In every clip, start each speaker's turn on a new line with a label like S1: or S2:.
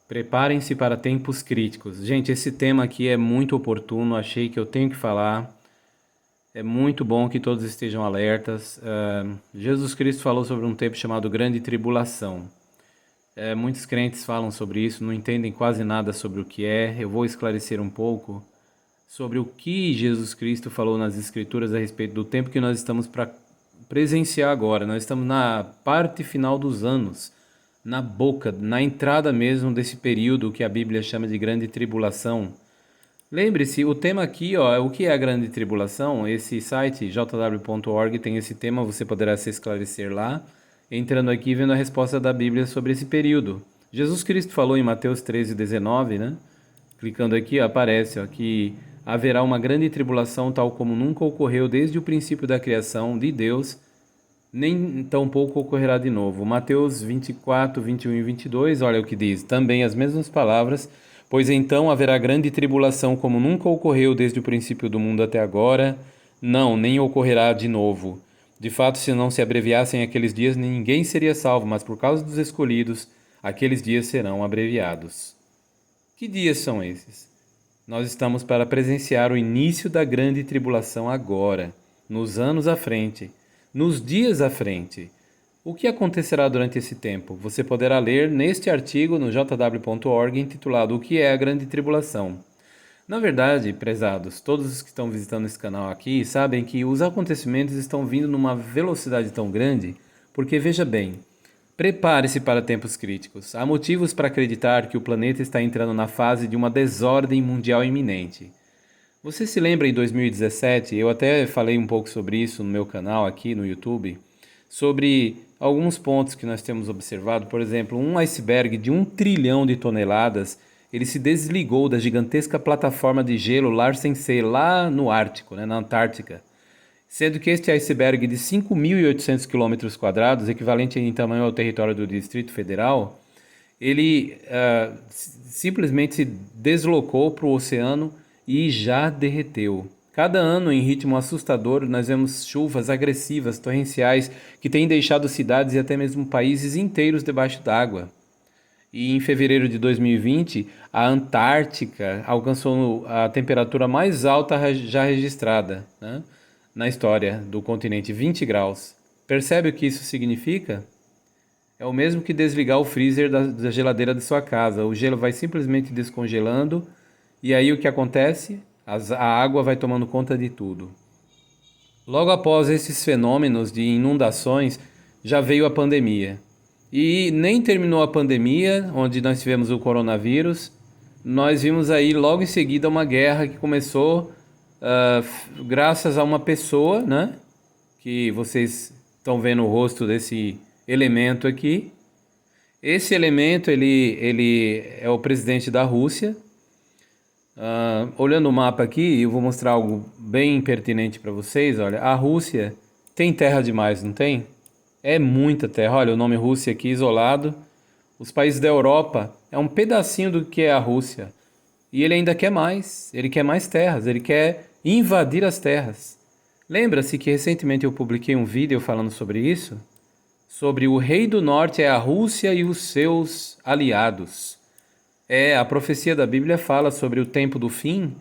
S1: Preparem-se para tempos críticos. Gente, esse tema aqui é muito oportuno, achei que eu tenho que falar. É muito bom que todos estejam alertas. Jesus Cristo falou sobre um tempo chamado Grande Tribulação. Muitos crentes falam sobre isso, não entendem quase nada sobre o que é. Eu vou esclarecer um pouco sobre o que Jesus Cristo falou nas Escrituras a respeito do tempo que nós estamos para presenciar agora. Nós estamos na parte final dos anos, na boca, na entrada mesmo desse período que a Bíblia chama de Grande Tribulação. Lembre-se, o tema aqui, ó, é o que é a Grande Tribulação. Esse site, jw.org, tem esse tema, você poderá se esclarecer lá, entrando aqui e vendo a resposta da Bíblia sobre esse período. Jesus Cristo falou em Mateus 13:19, né? Clicando aqui, ó, aparece ó, que haverá uma grande tribulação tal como nunca ocorreu desde o princípio da criação de Deus, nem tampouco ocorrerá de novo. Mateus 24, 21 e 22, olha o que diz. Também as mesmas palavras. Pois então haverá grande tribulação como nunca ocorreu desde o princípio do mundo até agora. Não, nem ocorrerá de novo. De fato, se não se abreviassem aqueles dias, ninguém seria salvo, mas por causa dos escolhidos, aqueles dias serão abreviados. Que dias são esses? Nós estamos para presenciar o início da grande tribulação agora, nos anos à frente, nos dias à frente. O que acontecerá durante esse tempo? Você poderá ler neste artigo no jw.org intitulado O que é a Grande Tribulação. Na verdade, prezados, todos os que estão visitando esse canal aqui sabem que os acontecimentos estão vindo numa velocidade tão grande, porque veja bem, prepare-se para tempos críticos. Há motivos para acreditar que o planeta está entrando na fase de uma desordem mundial iminente. Você se lembra em 2017, eu até falei um pouco sobre isso no meu canal aqui no YouTube, sobre alguns pontos que nós temos observado. Por exemplo, um iceberg de 1 trilhão de toneladas, ele se desligou da gigantesca plataforma de gelo Larsen C lá no Ártico, né, na Antártica. Sendo que este iceberg de 5.800 quilômetros quadrados, equivalente em tamanho ao território do Distrito Federal, ele simplesmente se deslocou para o oceano e já derreteu. Cada ano, em ritmo assustador, nós vemos chuvas agressivas, torrenciais, que têm deixado cidades e até mesmo países inteiros debaixo d'água. E em fevereiro de 2020, a Antártica alcançou a temperatura mais alta já registrada, né, na história do continente, 20 graus. Percebe o que isso significa? É o mesmo que desligar o freezer da geladeira de sua casa. O gelo vai simplesmente descongelando e aí o que acontece? A água vai tomando conta de tudo. Logo após esses fenômenos de inundações, já veio a pandemia. E nem terminou a pandemia, onde nós tivemos o coronavírus, nós vimos aí logo em seguida uma guerra que começou graças a uma pessoa, né? Que vocês estão vendo o rosto desse elemento aqui. Esse elemento, ele é o presidente da Rússia. Olhando o mapa aqui, eu vou mostrar algo bem pertinente para vocês. Olha, a Rússia tem terra demais, não tem? É muita terra. Olha, o nome Rússia aqui isolado. Os países da Europa é um pedacinho do que é a Rússia. E ele ainda quer mais. Ele quer mais terras. Ele quer invadir as terras. Lembra-se que recentemente eu publiquei um vídeo falando sobre isso? Sobre o Rei do Norte é a Rússia e os seus aliados. A profecia da Bíblia fala sobre o tempo do fim,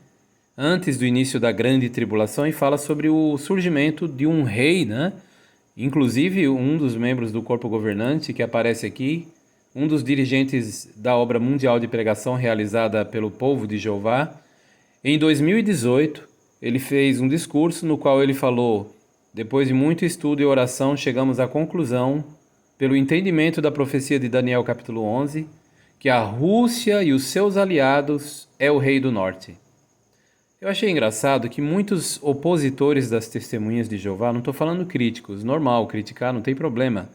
S1: antes do início da grande tribulação, e fala sobre o surgimento de um rei, né? Inclusive, um dos membros do corpo governante que aparece aqui, um dos dirigentes da obra mundial de pregação realizada pelo povo de Jeová, em 2018, ele fez um discurso no qual ele falou: depois de muito estudo e oração, chegamos à conclusão, pelo entendimento da profecia de Daniel capítulo 11, que a Rússia e os seus aliados é o Rei do Norte. Eu achei engraçado que muitos opositores das testemunhas de Jeová, não estou falando críticos, normal, criticar não tem problema,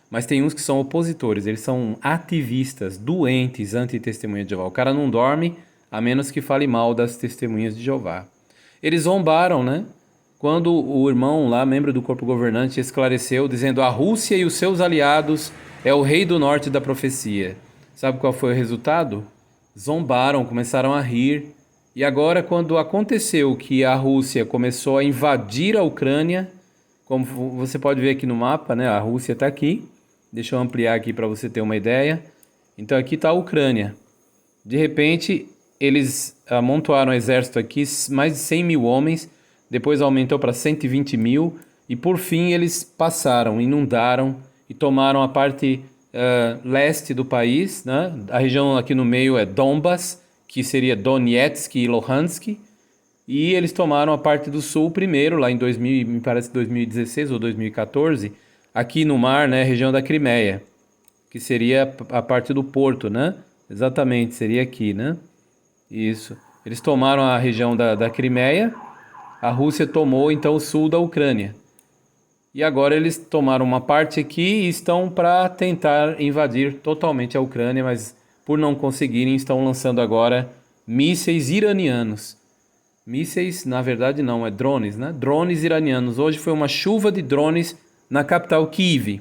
S1: mas tem uns que são opositores, eles são ativistas, doentes anti-testemunha de Jeová. O cara não dorme a menos que fale mal das testemunhas de Jeová. Eles zombaram, né? Quando o irmão lá, membro do corpo governante, esclareceu, dizendo: a Rússia e os seus aliados é o Rei do Norte da profecia. Sabe qual foi o resultado? Zombaram, começaram a rir. E agora, quando aconteceu que a Rússia começou a invadir a Ucrânia, como você pode ver aqui no mapa, né? A Rússia está aqui. Deixa eu ampliar aqui para você ter uma ideia. Então aqui está a Ucrânia. De repente, eles amontoaram um exército aqui, mais de 100 mil homens, depois aumentou para 120 mil, e por fim eles passaram, inundaram e tomaram a parte leste do país, né? A região aqui no meio é Donbas, que seria Donetsk e Luhansk, e eles tomaram a parte do sul primeiro, lá em 2000, me parece 2016 ou 2014, aqui no mar, né, região da Crimeia, que seria a parte do porto, né? Exatamente, seria aqui, né? Isso. Eles tomaram a região da Crimeia, a Rússia tomou então o sul da Ucrânia. E agora eles tomaram uma parte aqui e estão para tentar invadir totalmente a Ucrânia, mas por não conseguirem, estão lançando agora mísseis iranianos. Mísseis, na verdade, não, é drones, né? Drones iranianos. Hoje foi uma chuva de drones na capital Kiev.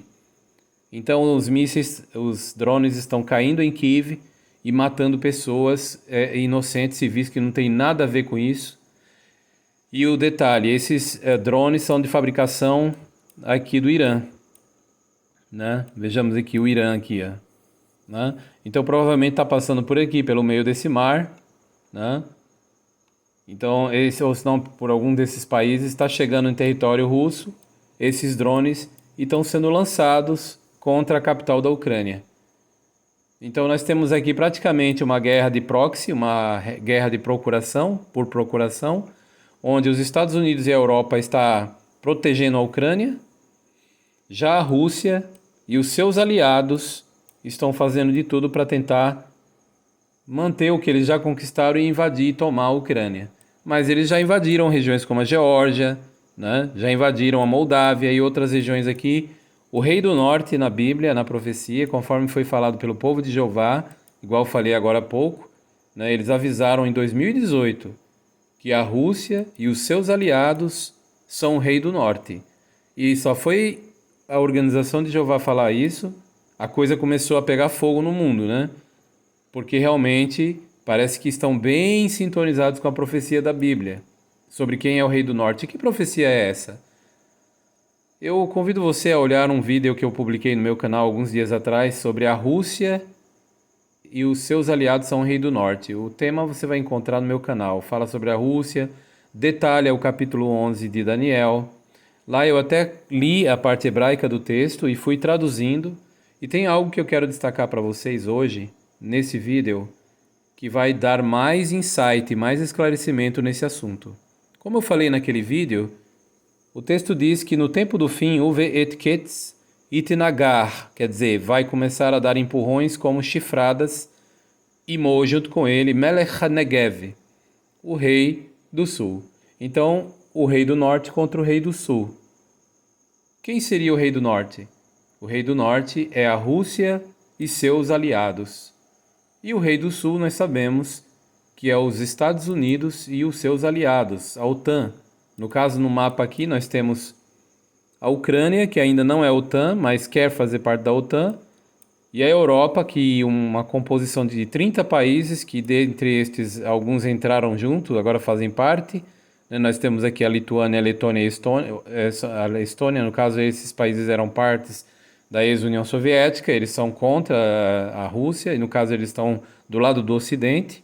S1: Então, os mísseis, os drones estão caindo em Kiev e matando pessoas inocentes, civis, que não tem nada a ver com isso. E o detalhe, esses drones são de fabricação aqui do Irã, né? Vejamos aqui o Irã aqui, ó, né? Então, provavelmente está passando por aqui, pelo meio desse mar, né? Então, esse ou se não por algum desses países está chegando em território russo esses drones e estão sendo lançados contra a capital da Ucrânia. Então, nós temos aqui praticamente uma guerra de proxy, uma guerra de procuração, por procuração, onde os Estados Unidos e a Europa estão protegendo a Ucrânia, já a Rússia e os seus aliados estão fazendo de tudo para tentar manter o que eles já conquistaram e invadir e tomar a Ucrânia. Mas eles já invadiram regiões como a Geórgia, né? Já invadiram a Moldávia e outras regiões aqui. O rei do norte na Bíblia, na profecia, conforme foi falado pelo povo de Jeová, igual eu falei agora há pouco, né? Eles avisaram em 2018 que a Rússia e os seus aliados são o rei do norte. E só foi a organização de Jeová falar isso, a coisa começou a pegar fogo no mundo, né? Porque realmente parece que estão bem sintonizados com a profecia da Bíblia sobre quem é o rei do norte. E que profecia é essa? Eu convido você a olhar um vídeo que eu publiquei no meu canal alguns dias atrás sobre a Rússia e os seus aliados são o rei do norte. O tema você vai encontrar no meu canal. Fala sobre a Rússia, detalha o capítulo 11 de Daniel. Lá eu até li a parte hebraica do texto e fui traduzindo. E tem algo que eu quero destacar para vocês hoje, nesse vídeo, que vai dar mais insight, mais esclarecimento nesse assunto. Como eu falei naquele vídeo, o texto diz que no tempo do fim, uve et ketz itnagar, quer dizer, vai começar a dar empurrões como chifradas, e Mo, junto com ele, Melech HaNegev, o rei do sul. Então, o rei do norte contra o rei do sul. Quem seria o rei do norte? O rei do norte é a Rússia e seus aliados. E o rei do sul nós sabemos que é os Estados Unidos e os seus aliados, a OTAN. No caso, no mapa aqui, nós temos a Ucrânia, que ainda não é OTAN, mas quer fazer parte da OTAN, e a Europa, que uma composição de 30 países, que dentre estes alguns entraram junto, agora fazem parte. Nós temos aqui a Lituânia, a Letônia e a Estônia, no caso, esses países eram partes da ex-União Soviética, eles são contra a Rússia, e no caso eles estão do lado do Ocidente.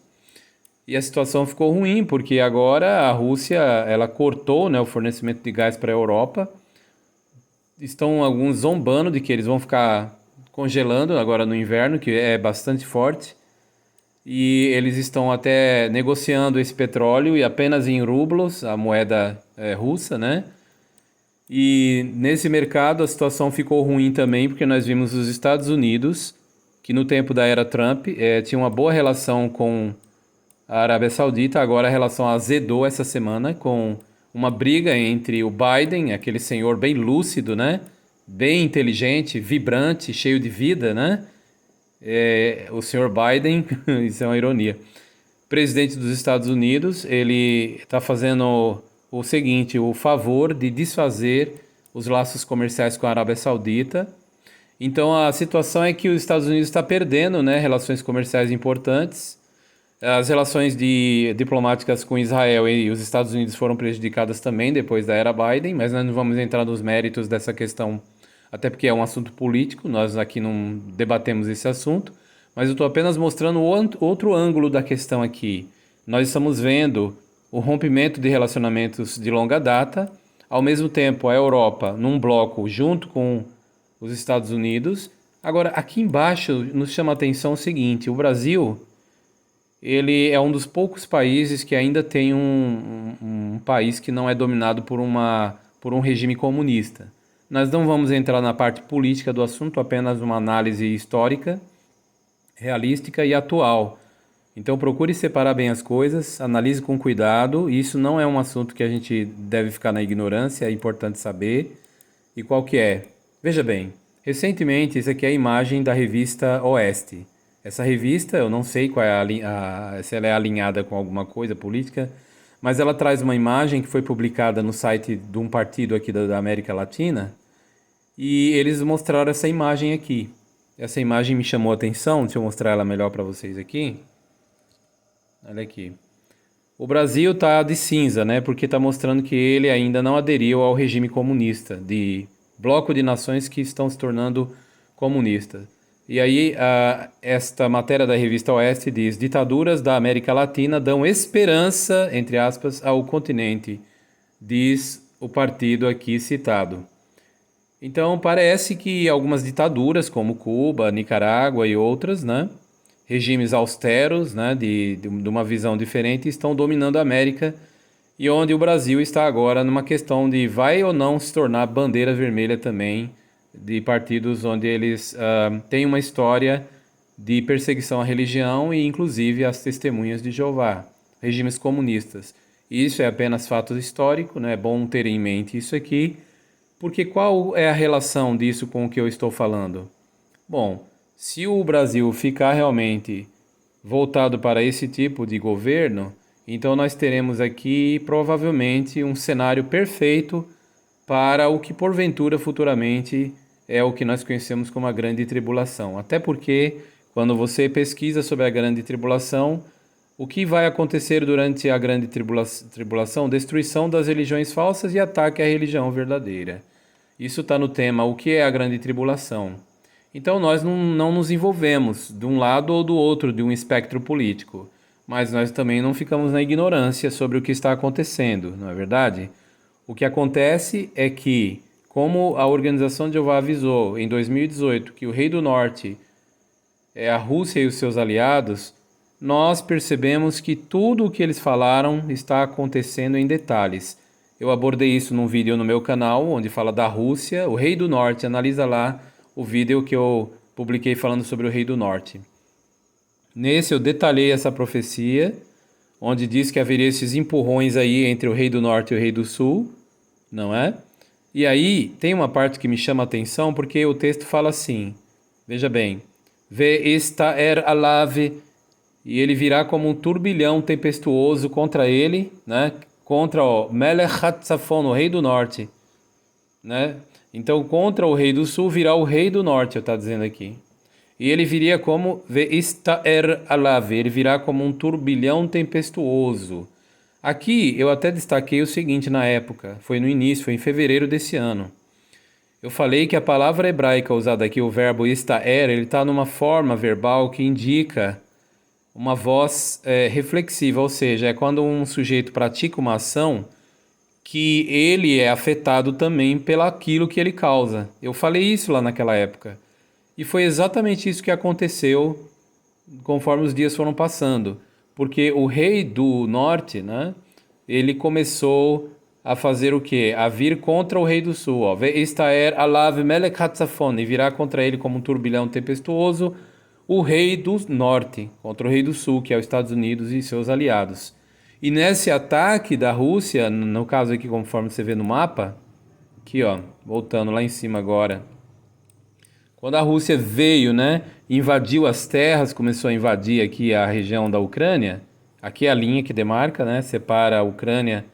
S1: E a situação ficou ruim, porque agora a Rússia ela cortou, né, o fornecimento de gás para a Europa. Estão alguns zombando de que eles vão ficar congelando agora no inverno, que é bastante forte. E eles estão até negociando esse petróleo e apenas em rublos, a moeda russa, né? E nesse mercado a situação ficou ruim também, porque nós vimos os Estados Unidos, que no tempo da era Trump tinha uma boa relação com a Arábia Saudita, agora a relação azedou essa semana com uma briga entre o Biden, aquele senhor bem lúcido, né? Bem inteligente, vibrante, cheio de vida, né? O senhor Biden, isso é uma ironia, presidente dos Estados Unidos, ele está fazendo o seguinte, o favor de desfazer os laços comerciais com a Arábia Saudita. Então a situação é que os Estados Unidos está perdendo, né, relações comerciais importantes. As relações diplomáticas com Israel e os Estados Unidos foram prejudicadas também depois da era Biden, mas nós não vamos entrar nos méritos dessa questão, até porque é um assunto político, nós aqui não debatemos esse assunto. mas eu estou apenas mostrando outro ângulo da questão aqui. Nós estamos vendo o rompimento de relacionamentos de longa data, ao mesmo tempo a Europa num bloco junto com os Estados Unidos. Agora, aqui embaixo nos chama a atenção o seguinte: o Brasil, ele é um dos poucos países que ainda tem um país que não é dominado por um regime comunista. Nós não vamos entrar na parte política do assunto, apenas uma análise histórica, realística e atual. Então procure separar bem as coisas, analise com cuidado. Isso não é um assunto que a gente deve ficar na ignorância, é importante saber. E qual que é? Veja bem, recentemente, isso aqui é a imagem da revista Oeste. Essa revista, eu não sei qual é se ela é alinhada com alguma coisa política, mas ela traz uma imagem que foi publicada no site de um partido aqui da América Latina, e eles mostraram essa imagem aqui. Essa imagem me chamou a atenção, deixa eu mostrar ela melhor para vocês aqui. Olha aqui. O Brasil está de cinza, né? Porque está mostrando que ele ainda não aderiu ao regime comunista, de bloco de nações que estão se tornando comunistas. E aí, esta matéria da revista Oeste diz: ditaduras da América Latina dão esperança, entre aspas, ao continente, diz o partido aqui citado. Então, parece que algumas ditaduras, como Cuba, Nicarágua e outras, né, regimes austeros, né, de uma visão diferente, estão dominando a América, e onde o Brasil está agora numa questão de vai ou não se tornar bandeira vermelha também de partidos onde eles têm uma história de perseguição à religião e inclusive às testemunhas de Jeová, regimes comunistas. Isso é apenas fato histórico, né? É bom ter em mente isso aqui, porque qual é a relação disso com o que eu estou falando? Bom, se o Brasil ficar realmente voltado para esse tipo de governo, então nós teremos aqui provavelmente um cenário perfeito para o que porventura futuramente é o que nós conhecemos como a Grande Tribulação. Até porque, quando você pesquisa sobre a Grande Tribulação, o que vai acontecer durante a Grande Tribulação? Destruição das religiões falsas e ataque à religião verdadeira. Isso está no tema O que é a Grande Tribulação? Então nós não nos envolvemos de um lado ou do outro de um espectro político, mas nós também não ficamos na ignorância sobre o que está acontecendo, não é verdade? O que acontece é que, como a Organização de Jeová avisou em 2018 que o Rei do Norte é a Rússia e os seus aliados, nós percebemos que tudo o que eles falaram está acontecendo em detalhes. Eu abordei isso num vídeo no meu canal, onde fala da Rússia, o Rei do Norte. Analisa lá o vídeo que eu publiquei falando sobre o Rei do Norte. Nesse eu detalhei essa profecia, onde diz que haveria esses empurrões aí entre o Rei do Norte e o Rei do Sul, não é? E aí tem uma parte que me chama a atenção, porque o texto fala assim, veja bem, Ve esta alave, e ele virá como um turbilhão tempestuoso contra ele, né? Contra o Melech Hatzafon, o Rei do Norte, né? Então, contra o Rei do Sul virá o Rei do Norte, está dizendo aqui. E ele viria como Ve'istaer alave, ele virá como um turbilhão tempestuoso. Aqui eu até destaquei o seguinte na época, foi no início, foi em fevereiro desse ano. Eu falei que a palavra hebraica usada aqui, o verbo istaer, ele está numa forma verbal que indica uma voz reflexiva, ou seja, é quando um sujeito pratica uma ação que ele é afetado também pelaquilo que ele causa. Eu falei isso lá naquela época. E foi exatamente isso que aconteceu conforme os dias foram passando. Porque o rei do norte, né, ele começou a fazer o quê? A vir contra o rei do sul. Ó. Ve'istaer alav melech hatzafon, e virá contra ele como um turbilhão tempestuoso o rei do norte, contra o rei do sul, que é os Estados Unidos e seus aliados. E nesse ataque da Rússia, no caso aqui conforme você vê no mapa, aqui ó, voltando lá em cima agora, quando a Rússia veio, né, invadiu as terras, começou a invadir aqui a região da Ucrânia, aqui é a linha que demarca, né, separa a Ucrânia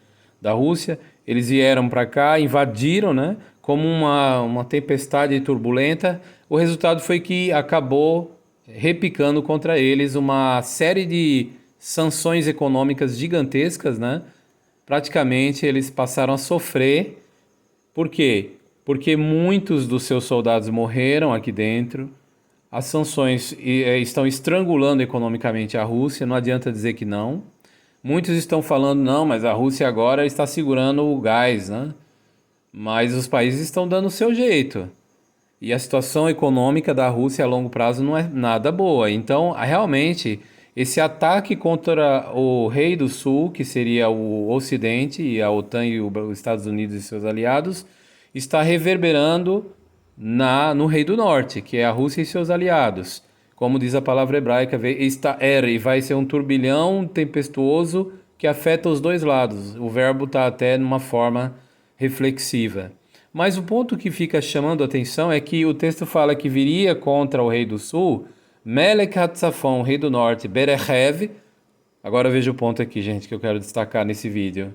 S1: da Rússia, eles vieram para cá, invadiram, né, como uma tempestade turbulenta. O resultado foi que acabou repicando contra eles uma série de sanções econômicas gigantescas, né? Praticamente eles passaram a sofrer. Por quê? Porque muitos dos seus soldados morreram aqui dentro, As sanções estão estrangulando economicamente a Rússia, não adianta dizer que não. Muitos estão falando, não, mas a Rússia agora está segurando o gás, né? Mas os países estão dando o seu jeito. E a situação econômica da Rússia a longo prazo não é nada boa. Então, realmente, esse ataque contra o Rei do Sul, que seria o Ocidente, e a OTAN e os Estados Unidos e seus aliados, está reverberando no Rei do Norte, que é a Rússia e seus aliados. Como diz a palavra hebraica, e vai ser um turbilhão tempestuoso que afeta os dois lados. O verbo está até numa forma reflexiva. Mas o ponto que fica chamando a atenção é que o texto fala que viria contra o rei do sul, Melech Hatzafon, rei do norte, Berechev. Agora veja o ponto aqui, gente, que eu quero destacar nesse vídeo.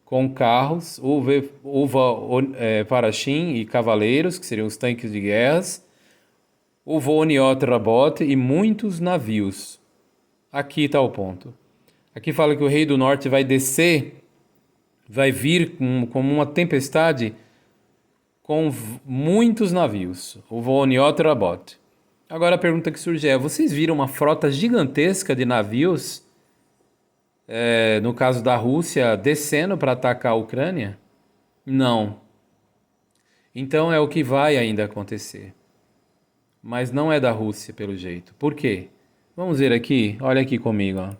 S1: Com carros, Parashim e cavaleiros, que seriam os tanques de guerras, Oniot Rabot e muitos navios. Aqui está o ponto. Aqui fala que o rei do norte vai descer, vai vir como uma tempestade com muitos navios. Oniot Rabot. Agora a pergunta que surge é: vocês viram uma frota gigantesca de navios, no caso da Rússia, descendo para atacar a Ucrânia? Não. Então é o que vai ainda acontecer. Mas não é da Rússia, pelo jeito. Por quê? Vamos ver aqui. Olha aqui comigo. Ó.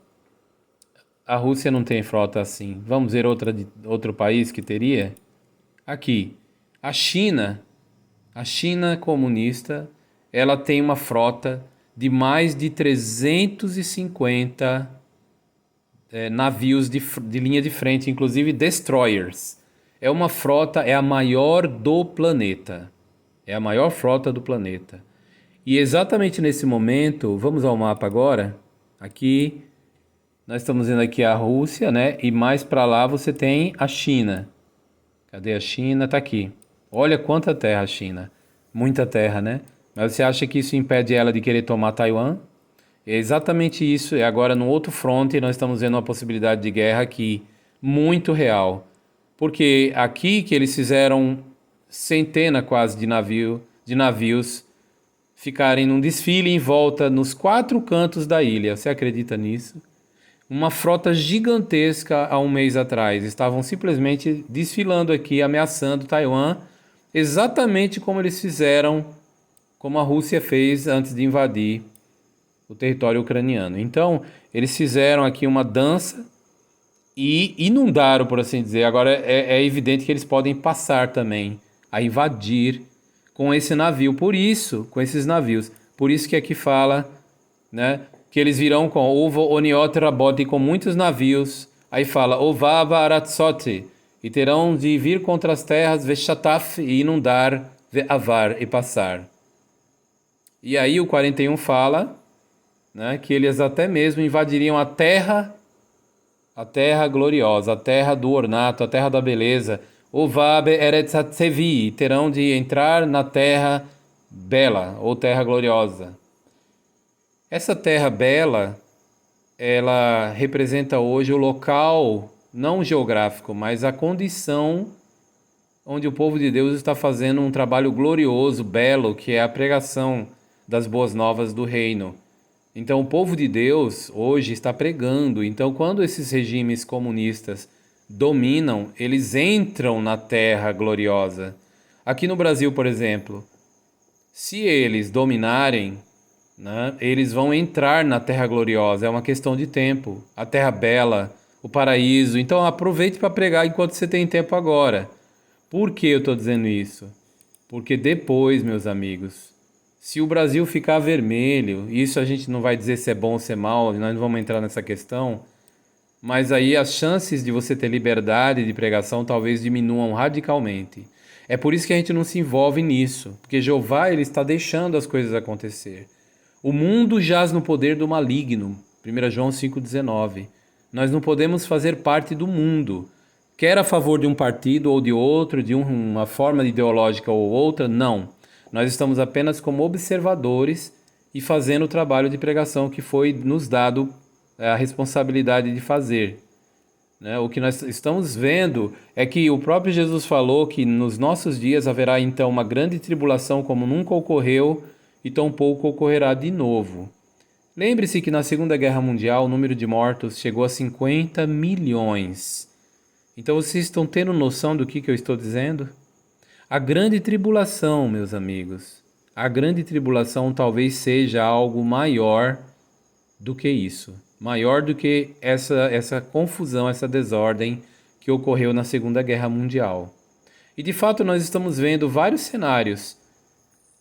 S1: A Rússia não tem frota assim. Vamos ver outro país que teria? Aqui. A China comunista, ela tem uma frota de mais de 350 navios de linha de frente, inclusive destroyers. É uma frota, é a maior do planeta. É a maior frota do planeta. E exatamente nesse momento, vamos ao mapa agora. Aqui, nós estamos vendo aqui a Rússia, né? E mais para lá você tem a China. Cadê a China? Tá aqui. Olha quanta terra a China. Muita terra, né? Mas você acha que isso impede ela de querer tomar Taiwan? É exatamente isso. É agora no outro fronte nós estamos vendo uma possibilidade de guerra aqui muito real. Porque aqui que eles fizeram centena quase de navios ficarem num desfile em volta nos 4 cantos da ilha. Você acredita nisso? Uma frota gigantesca há um mês atrás. Estavam simplesmente desfilando aqui, ameaçando Taiwan, exatamente como eles fizeram, como a Rússia fez antes de invadir o território ucraniano. Então, eles fizeram aqui uma dança e inundaram, por assim dizer. Agora é evidente que eles podem passar também a invadir com esse navio. Por isso, com esses navios. Por isso que aqui fala, né, que eles virão com Oniot Rabot, com muitos navios. Aí fala Ovava Aratzoti, e terão de vir contra as terras Veshataf, e inundar Ve'avar, e passar. E aí o 41 fala, né, que eles até mesmo invadiriam a terra gloriosa, a terra do ornato, a terra da beleza. Ovabe Eretzatsevi, terão de entrar na terra bela, ou terra gloriosa. Essa terra bela, ela representa hoje o local, não geográfico, mas a condição onde o povo de Deus está fazendo um trabalho glorioso, belo, que é a pregação das boas novas do reino. Então o povo de Deus hoje está pregando. Então quando esses regimes comunistas dominam, eles entram na terra gloriosa. Aqui no Brasil, por exemplo, se eles dominarem, né, eles vão entrar na terra gloriosa. É uma questão de tempo. A terra bela, o paraíso. Então aproveite para pregar enquanto você tem tempo agora. Por que eu estou dizendo isso? Porque depois, meus amigos, se o Brasil ficar vermelho, isso a gente não vai dizer se é bom ou se é mal, nós não vamos entrar nessa questão, mas aí as chances de você ter liberdade de pregação talvez diminuam radicalmente. É por isso que a gente não se envolve nisso, porque Jeová ele está deixando as coisas acontecer. O mundo jaz no poder do maligno, 1 João 5,19. Nós não podemos fazer parte do mundo, quer a favor de um partido ou de outro, de uma forma ideológica ou outra, não. Nós estamos apenas como observadores e fazendo o trabalho de pregação que foi nos dado a responsabilidade de fazer. Né? O que nós estamos vendo é que o próprio Jesus falou que nos nossos dias haverá então uma grande tribulação como nunca ocorreu e tampouco ocorrerá de novo. Lembre-se que na Segunda Guerra Mundial o número de mortos chegou a 50 milhões. Então vocês estão tendo noção do que eu estou dizendo? A grande tribulação, meus amigos, a grande tribulação talvez seja algo maior do que isso. Maior do que essa confusão, essa desordem que ocorreu na Segunda Guerra Mundial. E de fato nós estamos vendo vários cenários.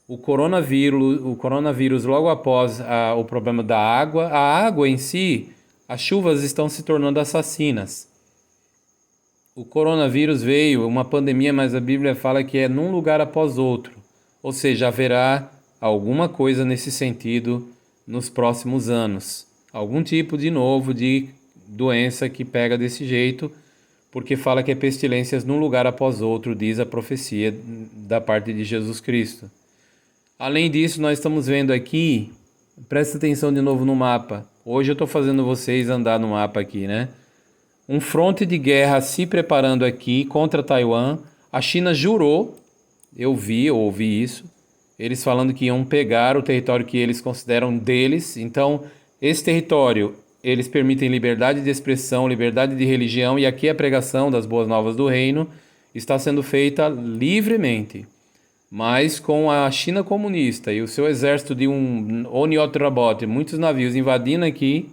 S1: O coronavírus logo após o problema da água. A água em si, as chuvas estão se tornando assassinas. O coronavírus veio, uma pandemia, mas a Bíblia fala que é num lugar após outro. Ou seja, haverá alguma coisa nesse sentido nos próximos anos. Algum tipo de novo de doença que pega desse jeito, porque fala que é pestilências num lugar após outro, diz a profecia da parte de Jesus Cristo. Além disso, nós estamos vendo aqui, presta atenção de novo no mapa. Hoje eu estou fazendo vocês andar no mapa aqui, né? Um fronte de guerra se preparando aqui contra Taiwan. A China jurou, eu ouvi isso, eles falando que iam pegar o território que eles consideram deles. Então, esse território, eles permitem liberdade de expressão, liberdade de religião, e aqui a pregação das boas novas do reino está sendo feita livremente. Mas com a China comunista e o seu exército de um Oniotrabot, muitos navios invadindo aqui,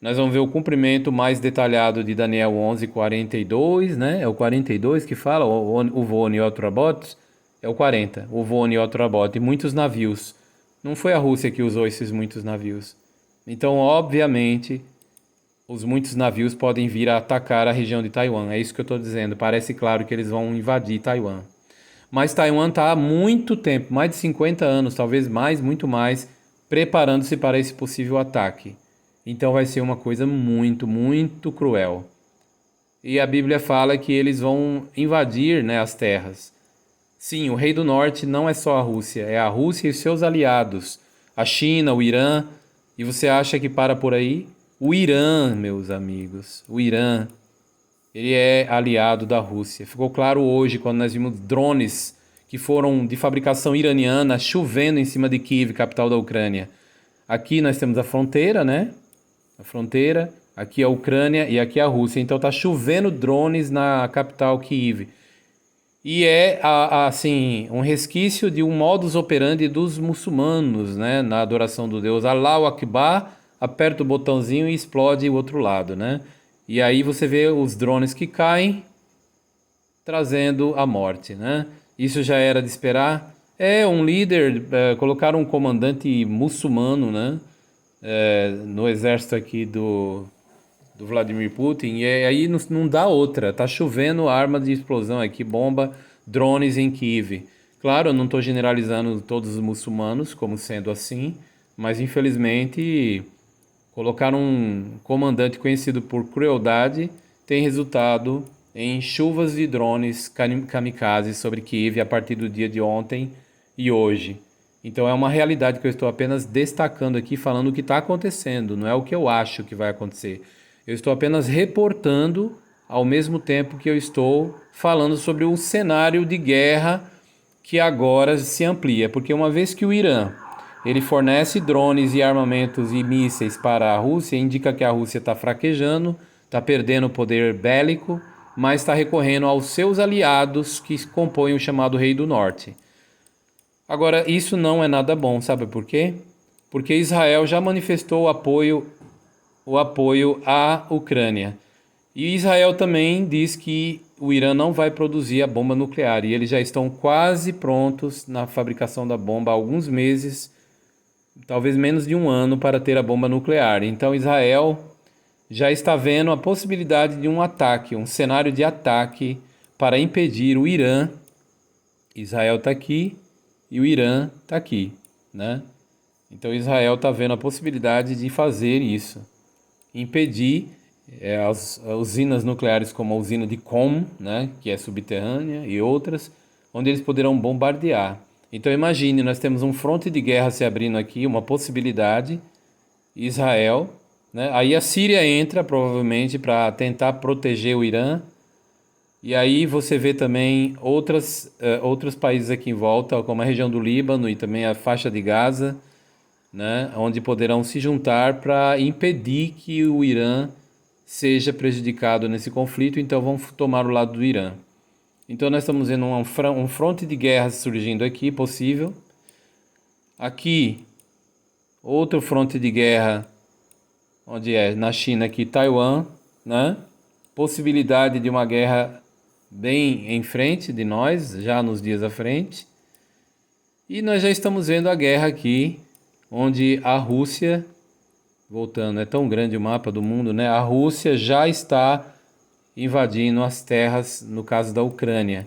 S1: nós vamos ver o cumprimento mais detalhado de Daniel 11:42, né? É o 42 que fala, o Oniotrabot, é o 40, o Oniotrabot, e muitos navios. Não foi a Rússia que usou esses muitos navios. Então, obviamente, os muitos navios podem vir a atacar a região de Taiwan. É isso que eu estou dizendo. Parece claro que eles vão invadir Taiwan. Mas Taiwan está há muito tempo, mais de 50 anos, talvez mais, muito mais, preparando-se para esse possível ataque. Então vai ser uma coisa muito, muito cruel. E a Bíblia fala que eles vão invadir, né, as terras. Sim, o rei do norte não é só a Rússia, é a Rússia e seus aliados, a China, o Irã. E você acha que para por aí? O Irã, meus amigos, o Irã, ele é aliado da Rússia. Ficou claro hoje quando nós vimos drones que foram de fabricação iraniana chovendo em cima de Kiev, capital da Ucrânia. Aqui nós temos a fronteira, né? A fronteira, aqui a Ucrânia e aqui a Rússia. Então tá chovendo drones na capital Kiev. E é assim um resquício de um modus operandi dos muçulmanos, né? Na adoração do Deus Allahu Akbar, aperta o botãozinho e explode o outro lado, né? E aí você vê os drones que caem, trazendo a morte, né? Isso já era de esperar. É um líder, colocaram um comandante muçulmano, né? No exército aqui do Vladimir Putin, e aí não dá outra. Tá chovendo arma de explosão aqui, bomba, drones em Kiev. Claro, eu não estou generalizando todos os muçulmanos como sendo assim, mas infelizmente colocar um comandante conhecido por crueldade tem resultado em chuvas de drones kamikazes sobre Kiev a partir do dia de ontem e hoje. Então é uma realidade que eu estou apenas destacando aqui, falando o que está acontecendo, não é o que eu acho que vai acontecer. Eu estou apenas reportando ao mesmo tempo que eu estou falando sobre um cenário de guerra que agora se amplia, porque uma vez que o Irã ele fornece drones e armamentos e mísseis para a Rússia, indica que a Rússia está fraquejando, está perdendo o poder bélico, mas está recorrendo aos seus aliados que compõem o chamado Rei do Norte. Agora, isso não é nada bom, sabe por quê? Porque Israel já manifestou o apoio à Ucrânia. E Israel também diz que o Irã não vai produzir a bomba nuclear, e eles já estão quase prontos na fabricação da bomba há alguns meses, talvez menos de um ano, para ter a bomba nuclear. Então Israel já está vendo a possibilidade de um ataque, um cenário de ataque para impedir o Irã. Israel está aqui e o Irã está aqui, né? Então Israel está vendo a possibilidade de fazer isso, impedir as usinas nucleares como a usina de Qom, né, que é subterrânea, e outras, onde eles poderão bombardear. Então imagine, nós temos um fronte de guerra se abrindo aqui, uma possibilidade, Israel, né? Aí a Síria entra provavelmente para tentar proteger o Irã, E aí você vê também outros países aqui em volta, como a região do Líbano e também a faixa de Gaza, né, onde poderão se juntar para impedir que o Irã seja prejudicado nesse conflito, então vão tomar o lado do Irã. Então nós estamos vendo um fronte de guerra surgindo aqui, possível. Aqui, outro fronte de guerra, onde é na China aqui, Taiwan, né? Possibilidade de uma guerra bem em frente de nós, já nos dias à frente. E nós já estamos vendo a guerra aqui, onde a Rússia, voltando, é tão grande o mapa do mundo, né? A Rússia já está invadindo as terras, no caso da Ucrânia.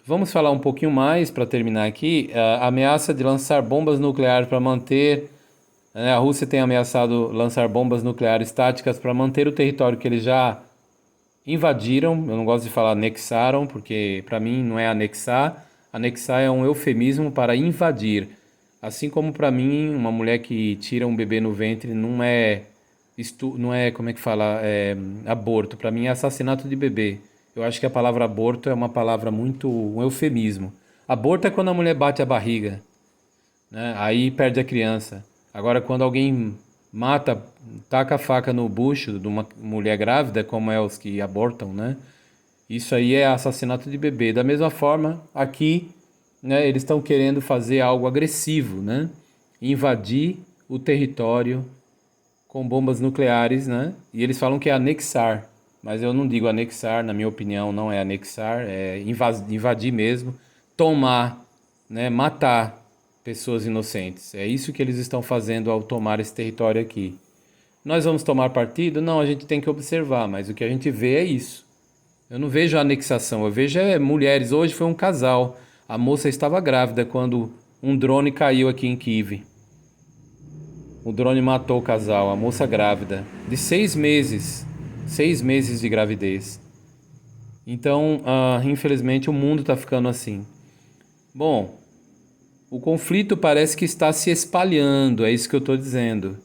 S1: Vamos falar um pouquinho mais para terminar aqui. A ameaça de lançar bombas nucleares para manter. A Rússia tem ameaçado lançar bombas nucleares táticas para manter o território que eles já invadiram. Eu não gosto de falar anexaram, porque para mim não é anexar. Anexar é um eufemismo para invadir. Assim como para mim, uma mulher que tira um bebê no ventre não é, como é que fala, aborto. Para mim é assassinato de bebê. Eu acho que a palavra aborto é uma palavra muito, um eufemismo. Aborto é quando a mulher bate a barriga, né? Aí perde a criança. Agora, quando alguém mata, taca a faca no bucho de uma mulher grávida, como é os que abortam, né? Isso aí é assassinato de bebê. Da mesma forma, aqui, né, eles estão querendo fazer algo agressivo, né? Invadir o território com bombas nucleares, né? E eles falam que é anexar, mas eu não digo anexar, na minha opinião, não é anexar, é invadir mesmo, tomar, né? Matar pessoas inocentes. É isso que eles estão fazendo ao tomar esse território aqui. Nós vamos tomar partido? Não, a gente tem que observar, mas o que a gente vê é isso. Eu não vejo a anexação, eu vejo mulheres. Hoje foi um casal. A moça estava grávida quando um drone caiu aqui em Kiev. O drone matou o casal, a moça grávida, de 6 meses. 6 meses de gravidez. Então, infelizmente, o mundo está ficando assim. Bom, o conflito parece que está se espalhando, é isso que eu estou dizendo.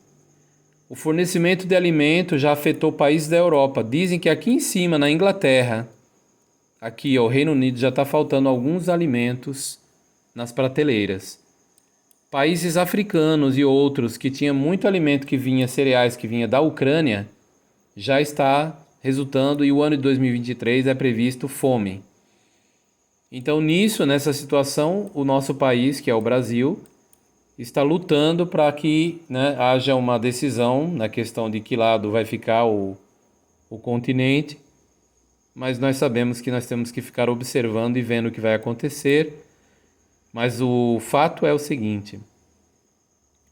S1: O fornecimento de alimento já afetou países da Europa. Dizem que aqui em cima, na Inglaterra, aqui, ó, o Reino Unido, já está faltando alguns alimentos nas prateleiras. Países africanos e outros que tinham muito alimento que vinha, cereais que vinha da Ucrânia, já está resultando e o ano de 2023 é previsto fome. Então, nessa situação, o nosso país, que é o Brasil, está lutando para que, né, haja uma decisão na questão de que lado vai ficar o continente, mas nós sabemos que nós temos que ficar observando e vendo o que vai acontecer. Mas o fato é o seguinte: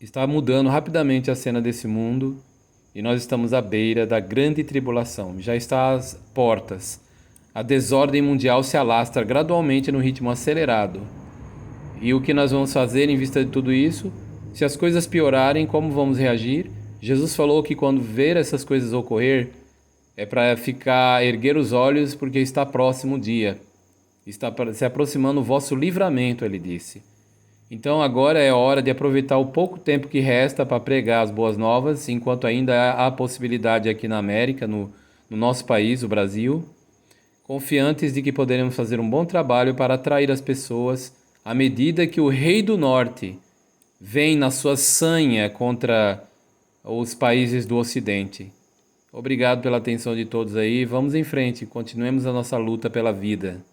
S1: está mudando rapidamente a cena desse mundo e nós estamos à beira da grande tribulação. Já está às portas. A desordem mundial se alastra gradualmente no ritmo acelerado. E o que nós vamos fazer em vista de tudo isso? Se as coisas piorarem, como vamos reagir? Jesus falou que quando ver essas coisas ocorrer, é para erguer os olhos, porque está próximo o dia. Está se aproximando o vosso livramento, ele disse. Então agora é hora de aproveitar o pouco tempo que resta para pregar as boas novas, enquanto ainda há a possibilidade aqui na América, no nosso país, o Brasil, confiantes de que poderemos fazer um bom trabalho para atrair as pessoas à medida que o Rei do Norte vem na sua sanha contra os países do Ocidente. Obrigado pela atenção de todos aí. Vamos em frente, continuemos a nossa luta pela vida.